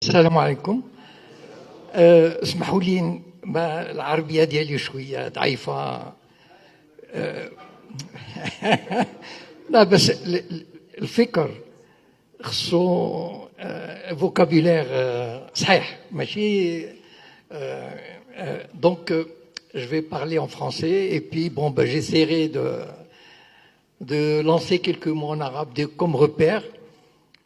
السلام عليكم. اسمحوا لي العربية ديالي شوية ضعيفة. لا بس الفكر خصو فوكابولير صحيح ماشي. Donc je vais parler en français et puis j'essaierai de lancer quelques mots en arabe comme repère.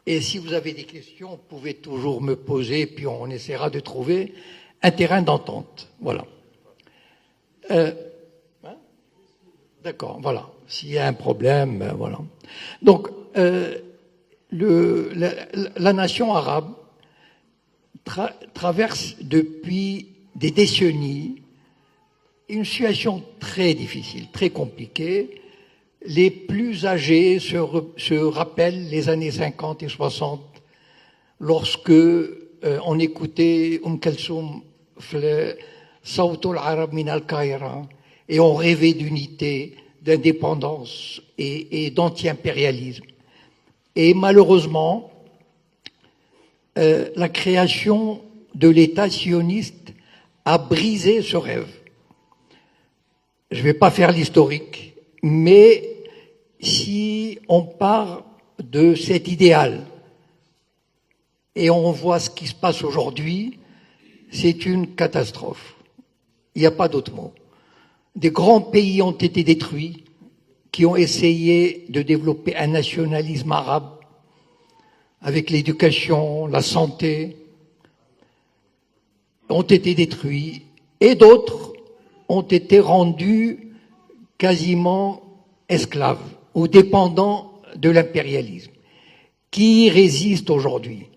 Et si vous avez des questions, vous pouvez toujours me poser, puis on essaiera de trouver un terrain d'entente. Voilà. D'accord, voilà. S'il y a un problème, voilà. Donc, la nation arabe traverse depuis des décennies une situation très difficile, très compliquée. Les plus âgés se rappellent les années 50 et 60, lorsque on écoutait Kalsoum Sawt al-Arab min al-Qaïra, et on rêvait d'unité, d'indépendance et d'anti-impérialisme. Et malheureusement, la création de l'État sioniste a brisé ce rêve. Je ne vais pas faire l'historique, mais si on part de cet idéal et on voit ce qui se passe aujourd'hui, c'est une catastrophe. Il n'y a pas d'autre mot. Des grands pays ont été détruits, qui ont essayé de développer un nationalisme arabe avec l'éducation, la santé, ont été détruits, et d'autres ont été rendus quasiment esclaves ou dépendants de l'impérialisme. Qui résiste aujourd'hui?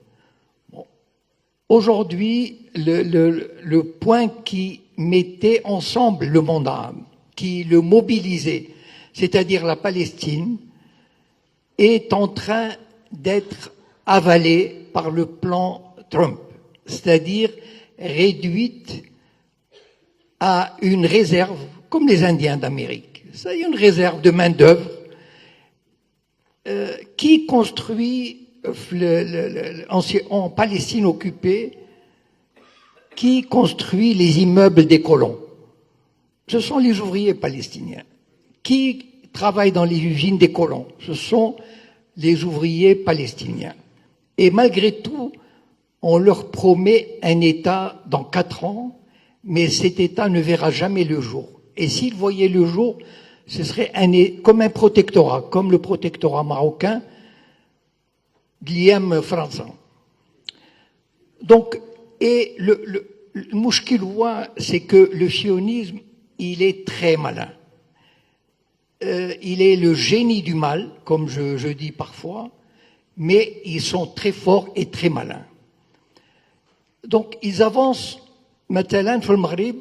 Aujourd'hui, le point qui mettait ensemble le monde arabe, qui le mobilisait, c'est-à-dire la Palestine, est en train d'être avalé par le plan Trump, c'est-à-dire réduite à une réserve, comme les Indiens d'Amérique. C'est une réserve de main-d'œuvre qui construit en Palestine occupée, qui construit les immeubles des colons. Ce sont les ouvriers palestiniens qui travaillent dans les usines des colons. Ce sont les ouvriers palestiniens. Et malgré tout, on leur promet un État dans 4 ans, mais cet État ne verra jamais le jour. Et s'il voyait le jour, ce serait comme un protectorat, comme le protectorat marocain de l'IM français. Donc, et le mouchkiloua, c'est que le sionisme, il est très malin. Il est le génie du mal, comme je dis parfois, mais ils sont très forts et très malins. Donc, ils avancent, maintenant, dans le Maghreb,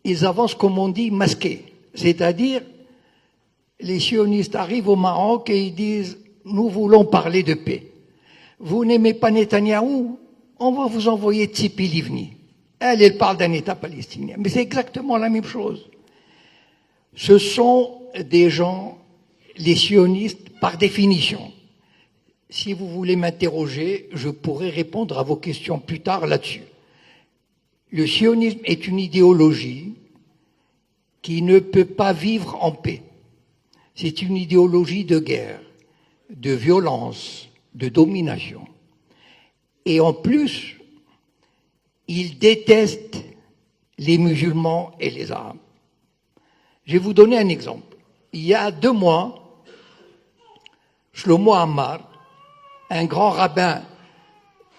ils avancent, comme on dit, masqués. C'est-à-dire, les sionistes arrivent au Maroc et ils disent « Nous voulons parler de paix. Vous n'aimez pas Netanyahou? On va vous envoyer Tzipi Livni. » Elle parle d'un État palestinien. Mais c'est exactement la même chose. Ce sont des gens, les sionistes, par définition. Si vous voulez m'interroger, je pourrai répondre à vos questions plus tard là-dessus. Le sionisme est une idéologie qui ne peut pas vivre en paix. C'est une idéologie de guerre, de violence, de domination. Et en plus, il déteste les musulmans et les arabes. Je vais vous donner un exemple. Il y a 2 mois, Shlomo Ammar, un grand rabbin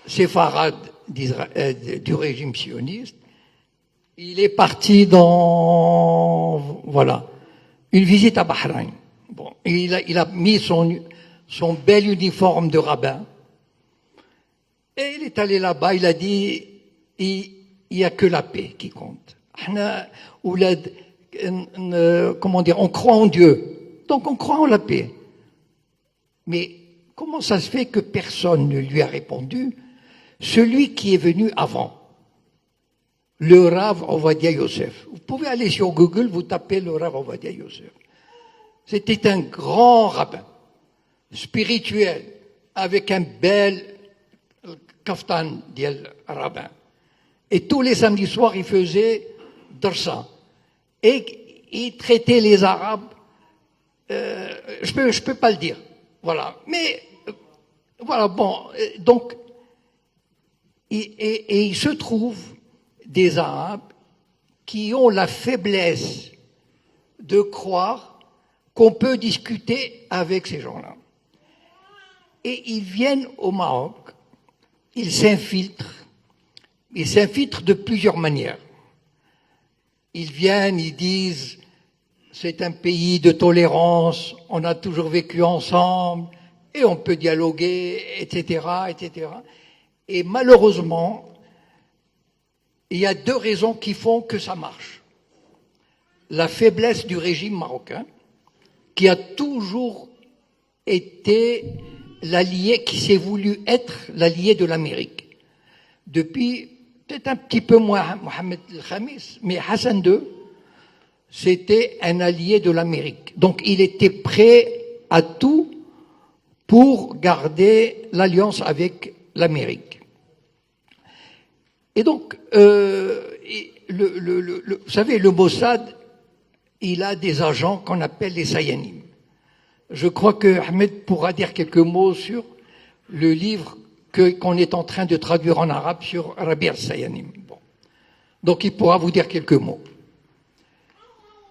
séfarade du régime sioniste, il est parti dans une visite à Bahreïn. Bon, il a mis son bel uniforme de rabbin et il est allé là-bas, il a dit il n'y a que la paix qui compte. Comment dire, on croit en Dieu, donc on croit en la paix. Mais comment ça se fait que personne ne lui a répondu? Celui qui est venu avant, le Rav Ovadia Yosef. Vous pouvez aller sur Google, vous tapez le Rav Ovadia Yosef. C'était un grand rabbin, spirituel, avec un bel kaftan dial rabbin. Et tous les samedis soirs, il faisait darsa. Et il traitait les Arabes, je peux pas le dire. Voilà. Mais, voilà, bon. Donc, et il se trouve des Arabes qui ont la faiblesse de croire qu'on peut discuter avec ces gens-là. Et ils viennent au Maroc, ils s'infiltrent de plusieurs manières. Ils viennent, ils disent, c'est un pays de tolérance, on a toujours vécu ensemble, et on peut dialoguer, etc., etc. Et malheureusement, il y a deux raisons qui font que ça marche. La faiblesse du régime marocain, qui a toujours été l'allié, qui s'est voulu être l'allié de l'Amérique. Depuis, peut-être un petit peu moins Mohamed el-Khamis, mais Hassan II, c'était un allié de l'Amérique. Donc il était prêt à tout pour garder l'alliance avec l'Amérique. Et donc, vous savez, le Mossad, il a des agents qu'on appelle les Sayanim. Je crois que Ahmed pourra dire quelques mots sur le livre qu'on est en train de traduire en arabe sur Rabi' al-Sayanim. Bon. Donc il pourra vous dire quelques mots.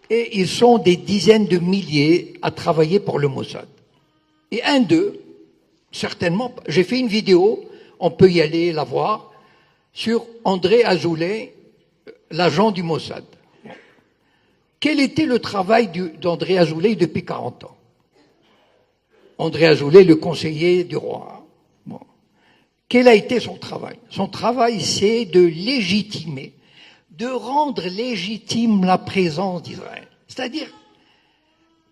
Et ils sont des dizaines de milliers à travailler pour le Mossad. Et un d'eux, certainement, j'ai fait une vidéo, on peut y aller la voir, sur André Azoulay, l'agent du Mossad. Quel était le travail d'André Azoulay depuis 40 ans? André Azoulay, le conseiller du roi. Bon. Quel a été son travail? Son travail, c'est de légitimer, de rendre légitime la présence d'Israël. C'est-à-dire,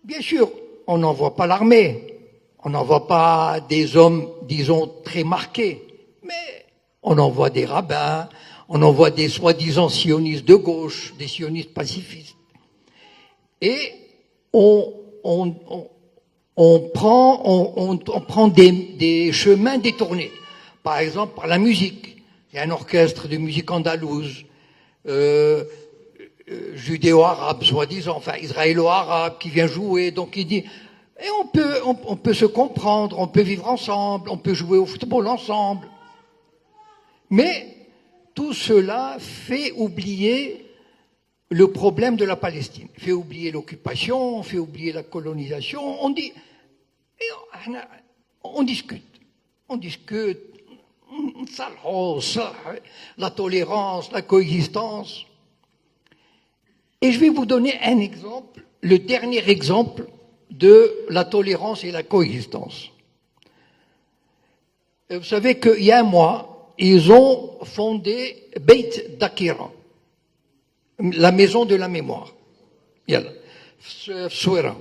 bien sûr, on n'envoie pas l'armée, on n'envoie pas des hommes, disons, très marqués, mais on envoie des rabbins, on envoie des soi-disant sionistes de gauche, des sionistes pacifistes. Et on prend des chemins détournés. Par exemple, par la musique. Il y a un orchestre de musique andalouse, judéo-arabe, soi-disant, enfin israélo-arabe, qui vient jouer. Donc il dit, et on peut se comprendre, on peut vivre ensemble, on peut jouer au football ensemble. Mais tout cela fait oublier le problème de la Palestine, fait oublier l'occupation, fait oublier la colonisation. On dit, on discute, la tolérance, la coexistence. Et je vais vous donner un exemple, le dernier exemple de la tolérance et la coexistence. Vous savez qu'il y a un mois, ils ont fondé Beit Dakira, la maison de la mémoire. Yalla, Souera.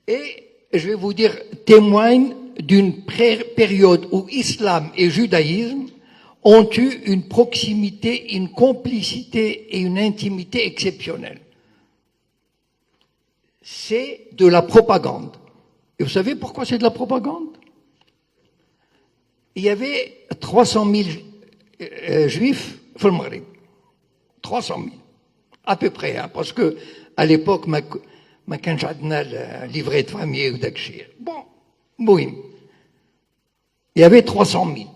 Et je vais vous dire, témoigne d'une période où islam et judaïsme ont eu une proximité, une complicité et une intimité exceptionnelles. C'est de la propagande. Et vous savez pourquoi c'est de la propagande? Il y avait 300 000 juifs au Maghreb. 300 000. À peu près, hein, parce que à l'époque, ma canjadna le livret de famille ou d'akshir. Bon, bouim. Il y avait 300 000.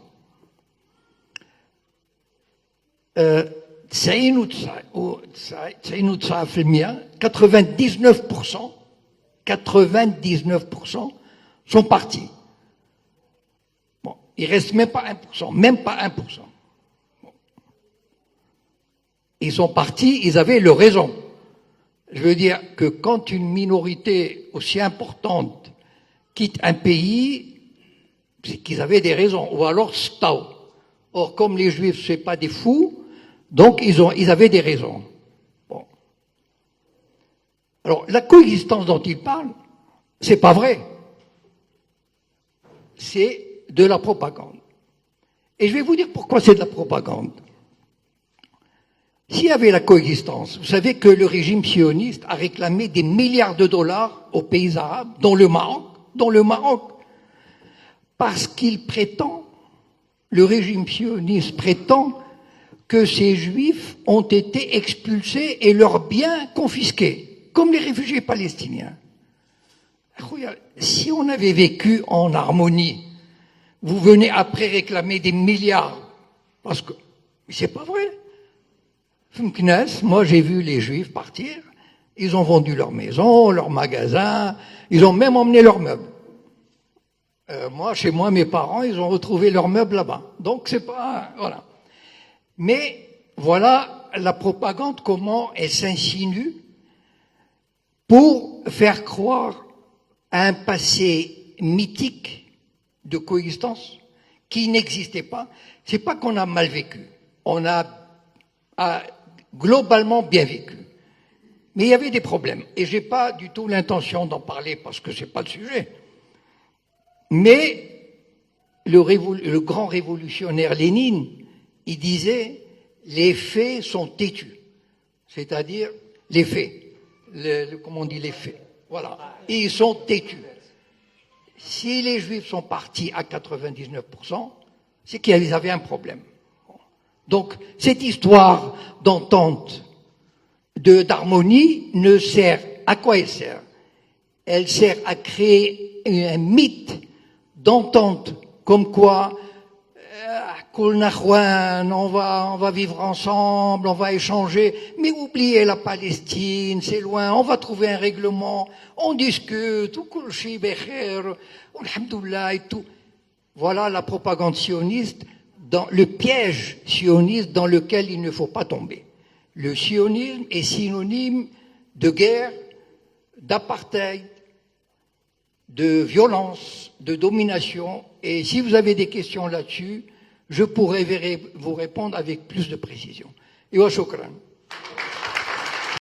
99% sont partis. Bon, il reste même pas 1%, même pas 1%. Bon. Ils sont partis, ils avaient leur raison. Je veux dire que quand une minorité aussi importante quitte un pays, c'est qu'ils avaient des raisons, ou alors stau. Or, comme les Juifs, c'est pas des fous, donc ils avaient des raisons. Bon. Alors, la coexistence dont ils parlent, c'est pas vrai. C'est de la propagande. Et je vais vous dire pourquoi c'est de la propagande. S'il y avait la coexistence, vous savez que le régime sioniste a réclamé des milliards de dollars aux pays arabes, dont le Maroc, parce qu'il prétend, le régime sioniste prétend que ces juifs ont été expulsés et leurs biens confisqués, comme les réfugiés palestiniens. Si on avait vécu en harmonie, vous venez après réclamer des milliards, parce que c'est pas vrai. Moi j'ai vu les juifs partir, ils ont vendu leurs maisons, leurs magasins, ils ont même emmené leurs meubles. Chez moi, mes parents, ils ont retrouvé leurs meubles là-bas. Donc c'est pas... Voilà. Mais voilà la propagande, comment elle s'insinue pour faire croire à un passé mythique de coexistence qui n'existait pas. C'est pas qu'on a mal vécu, on a globalement bien vécu. Mais il y avait des problèmes, et j'ai pas du tout l'intention d'en parler parce que c'est pas le sujet. Mais le grand révolutionnaire Lénine, il disait les faits sont têtus, c'est-à-dire les faits, comment on dit les faits, voilà, ils sont têtus. Si les Juifs sont partis à 99%, c'est qu'ils avaient un problème. Donc cette histoire d'entente, d'harmonie ne sert, à quoi elle sert? Elle sert à créer un mythe d'entente, comme quoi on va vivre ensemble, on va échanger, mais oubliez la Palestine, c'est loin, on va trouver un règlement, on discute, alhamdoulilah et tout. Voilà la propagande sioniste, dans le piège sioniste dans lequel il ne faut pas tomber. Le sionisme est synonyme de guerre, d'apartheid, de violence, de domination, et si vous avez des questions là-dessus, je pourrais vous répondre avec plus de précision. Et wa shukran.